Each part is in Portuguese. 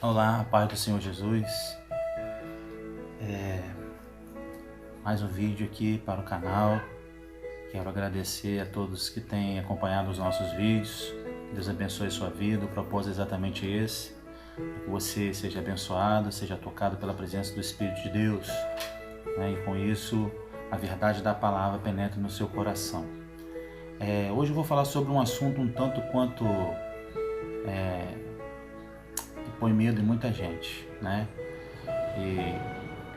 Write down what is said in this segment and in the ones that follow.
Olá, a paz do Senhor Jesus. Mais um vídeo aqui para o canal. Quero agradecer a todos que têm acompanhado os nossos vídeos. Deus abençoe sua vida. O propósito é exatamente esse: que você seja abençoado, seja tocado pela presença do Espírito de Deus, né? E com isso a verdade da palavra penetre no seu coração. Hoje eu vou falar sobre um assunto um tanto quanto que põe medo em muita gente, né? E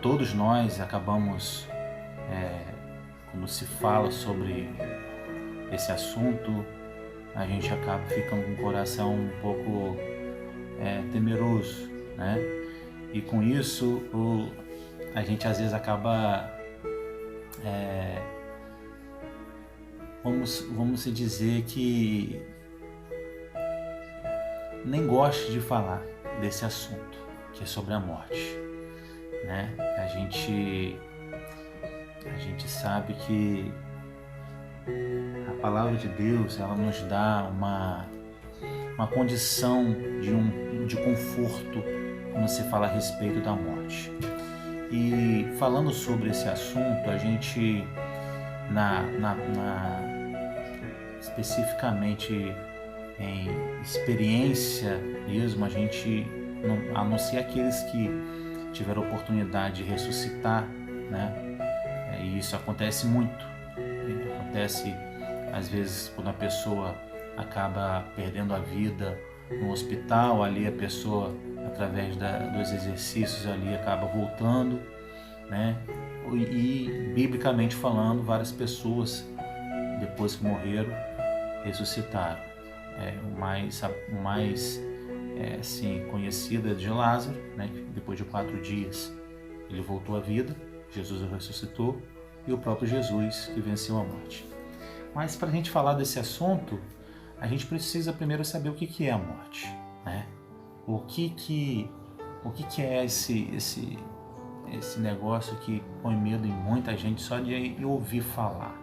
todos nós acabamos, quando se fala sobre esse assunto, a gente acaba ficando com o coração um pouco temeroso, né? E com isso a gente às vezes acaba, vamos se dizer que nem gosta de falar desse assunto, que é sobre a morte, né? A gente sabe que a palavra de Deus, ela nos dá uma condição de conforto quando se fala a respeito da morte. E falando sobre esse assunto, a gente especificamente em experiência mesmo, a gente, a não ser aqueles que tiveram a oportunidade de ressuscitar, né? E isso acontece muito. Acontece às vezes quando a pessoa acaba perdendo a vida no hospital, ali a pessoa, através dos exercícios ali, acaba voltando, né? E biblicamente falando, várias pessoas, depois que morreram, ressuscitaram. O mais conhecido é de Lázaro, né? Depois de 4 dias ele voltou à vida, Jesus o ressuscitou, e o próprio Jesus que venceu a morte. Mas para a gente falar desse assunto, a gente precisa primeiro saber o que é a morte, né? O que é esse negócio que põe medo em muita gente só de ouvir falar.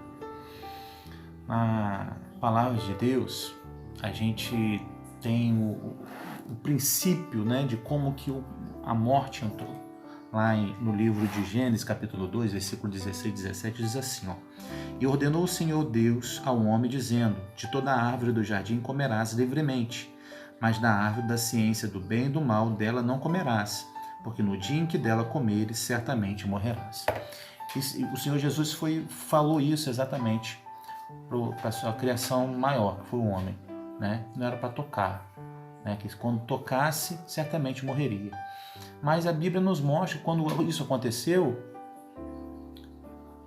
Na palavra de Deus, a gente tem o princípio, né, de como que a morte entrou. Lá no livro de Gênesis, capítulo 2, versículo 16 e 17, diz assim, ó: E ordenou o Senhor Deus ao homem, dizendo: De toda a árvore do jardim comerás livremente, mas da árvore da ciência do bem e do mal dela não comerás, porque no dia em que dela comeres, certamente morrerás. E o Senhor Jesus falou isso exatamente para a sua criação maior, que foi o homem, né? Não era para tocar, né? Que quando tocasse, certamente morreria. Mas a Bíblia nos mostra que quando isso aconteceu,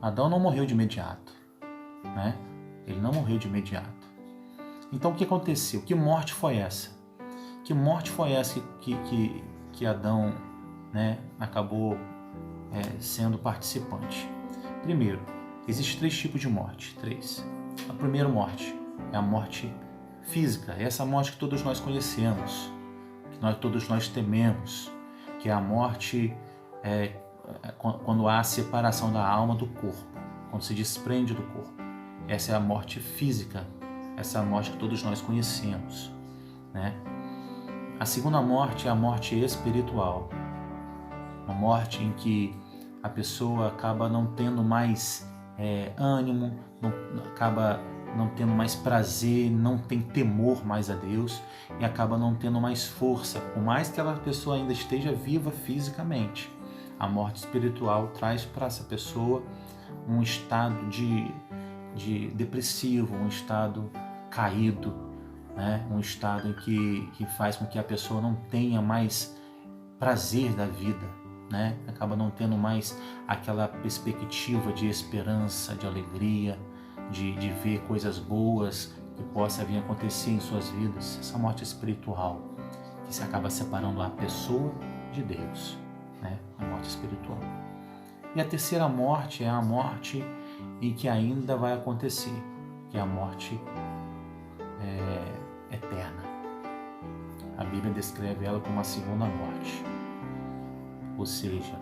Adão não morreu de imediato, né? Ele não morreu de imediato. Então o que aconteceu? Que morte foi essa? Que morte foi essa que Adão, né, acabou sendo participante? Primeiro, existem 3 tipos de morte. 3. A primeira morte é a morte física, é essa morte que todos nós conhecemos, que todos nós tememos, que é a morte quando há a separação da alma do corpo, quando se desprende do corpo. Essa é a morte física, essa é a morte que todos nós conhecemos, né? A segunda morte é a morte espiritual, uma morte em que a pessoa acaba não tendo mais ânimo, acaba não tendo mais prazer, não tem temor mais a Deus e acaba não tendo mais força, por mais que a pessoa ainda esteja viva fisicamente. A morte espiritual traz para essa pessoa um estado de depressivo, um estado caído, né? Um estado em que faz com que a pessoa não tenha mais prazer da vida, né? Acaba não tendo mais aquela perspectiva de esperança, de alegria, de ver coisas boas que possa vir a acontecer em suas vidas. Essa morte espiritual, que se acaba separando a pessoa de Deus, né? A morte espiritual. E a terceira morte é a morte em que ainda vai acontecer, que é a morte eterna. A Bíblia descreve ela como a segunda morte, ou seja,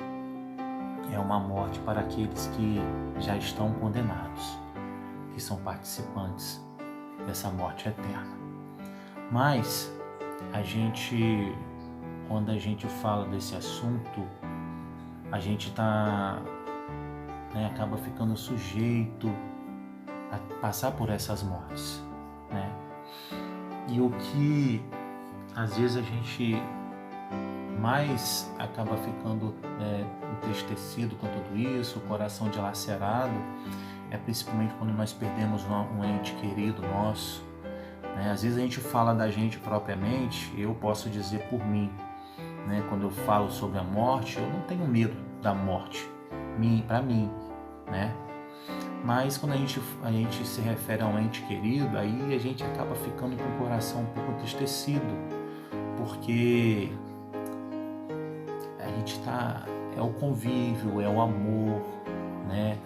é uma morte para aqueles que já estão condenados, que são participantes dessa morte eterna. Mas quando a gente fala desse assunto, a gente tá, né, acaba ficando sujeito a passar por essas mortes, né? E o que às vezes a gente mais acaba ficando entristecido com tudo isso, o coração dilacerado, é principalmente quando nós perdemos um ente querido nosso, né? Às vezes a gente fala da gente propriamente, eu posso dizer por mim, né? Quando eu falo sobre a morte, eu não tenho medo da morte, para mim, né? Mas quando a gente se refere a um ente querido, aí a gente acaba ficando com o coração um pouco entristecido, porque a gente é o convívio, é o amor, né,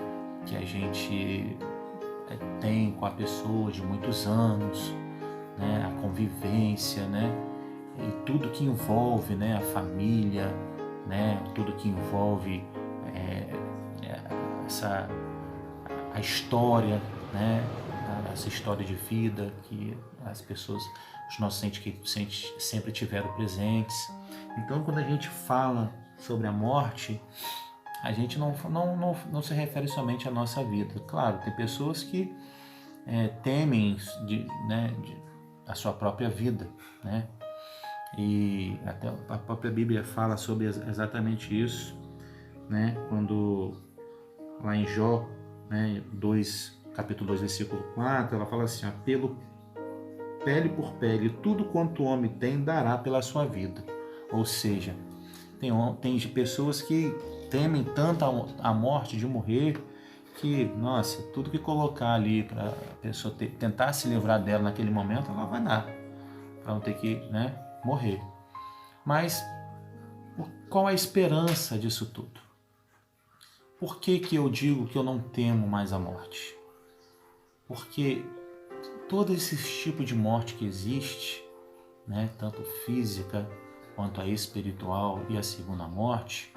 que a gente tem com a pessoa de muitos anos, né, a convivência, né, e tudo que envolve, né, a família, né, tudo que envolve a história, né, essa história de vida que as pessoas, os nossos entes sempre tiveram presentes. Então, quando a gente fala sobre a morte, a gente não se refere somente à nossa vida. Claro, tem pessoas que temem a sua própria vida, né? E até a própria Bíblia fala sobre exatamente isso, né? Quando lá em Jó, né, capítulo 2, versículo 4, ela fala assim: pelo pele por pele, tudo quanto o homem tem dará pela sua vida. Ou seja, tem pessoas que temem tanto a morte de morrer que, nossa, tudo que colocar ali para a pessoa tentar se livrar dela naquele momento, ela vai dar, para não ter que, né, morrer. Mas qual a esperança disso tudo? Por que eu digo que eu não temo mais a morte? Porque todo esse tipo de morte que existe, né, tanto física quanto a espiritual e a segunda morte,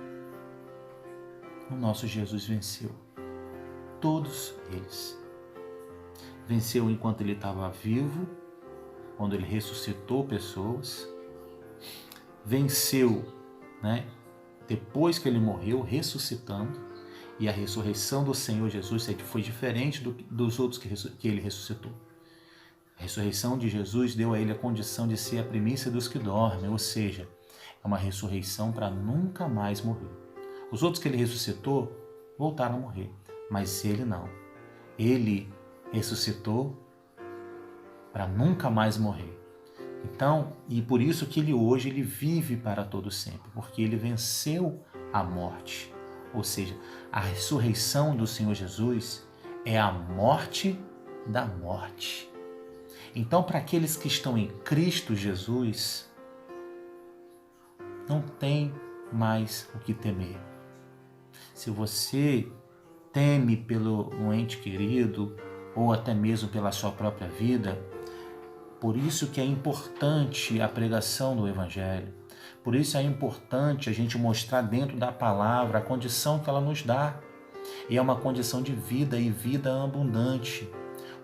o nosso Jesus venceu. Todos eles. Venceu enquanto ele estava vivo, quando ele ressuscitou pessoas. Venceu, né, depois que ele morreu, ressuscitando. E a ressurreição do Senhor Jesus foi diferente dos outros que ele ressuscitou. A ressurreição de Jesus deu a ele a condição de ser a primícia dos que dormem, ou seja, é uma ressurreição para nunca mais morrer. Os outros que ele ressuscitou voltaram a morrer, mas ele não. Ele ressuscitou para nunca mais morrer. Então, e por isso que hoje ele vive para todo sempre, porque ele venceu a morte. Ou seja, a ressurreição do Senhor Jesus é a morte da morte. Então, para aqueles que estão em Cristo Jesus, não tem mais o que temer. Se você teme pelo um ente querido ou até mesmo pela sua própria vida, por isso que é importante a pregação do Evangelho. Por isso é importante a gente mostrar dentro da palavra a condição que ela nos dá. E é uma condição de vida e vida abundante.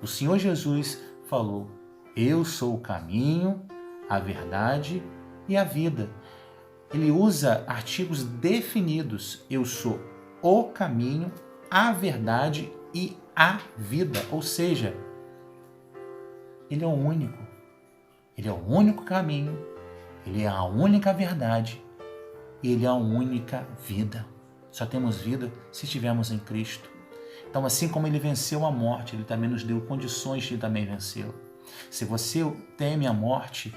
O Senhor Jesus falou: eu sou o caminho, a verdade e a vida. Ele usa artigos definidos. Eu sou o caminho, a verdade e a vida. Ou seja, ele é o único. Ele é o único caminho. Ele é a única verdade e ele é a única vida. Só temos vida se estivermos em Cristo. Então, assim como ele venceu a morte, ele também nos deu condições de também vencê-la. Se você teme a morte,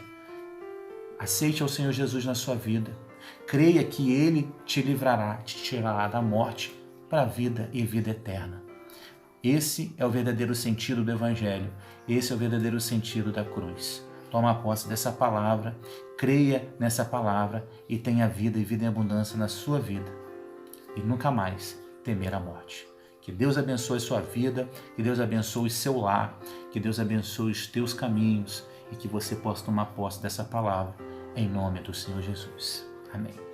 aceite ao Senhor Jesus na sua vida. Creia que ele te livrará, te tirará da morte para a vida e vida eterna. Esse é o verdadeiro sentido do Evangelho. Esse é o verdadeiro sentido da cruz. Toma posse dessa palavra, creia nessa palavra e tenha vida e vida em abundância na sua vida. E nunca mais temer a morte. Que Deus abençoe sua vida, que Deus abençoe seu lar, que Deus abençoe os teus caminhos e que você possa tomar posse dessa palavra em nome do Senhor Jesus. Amém.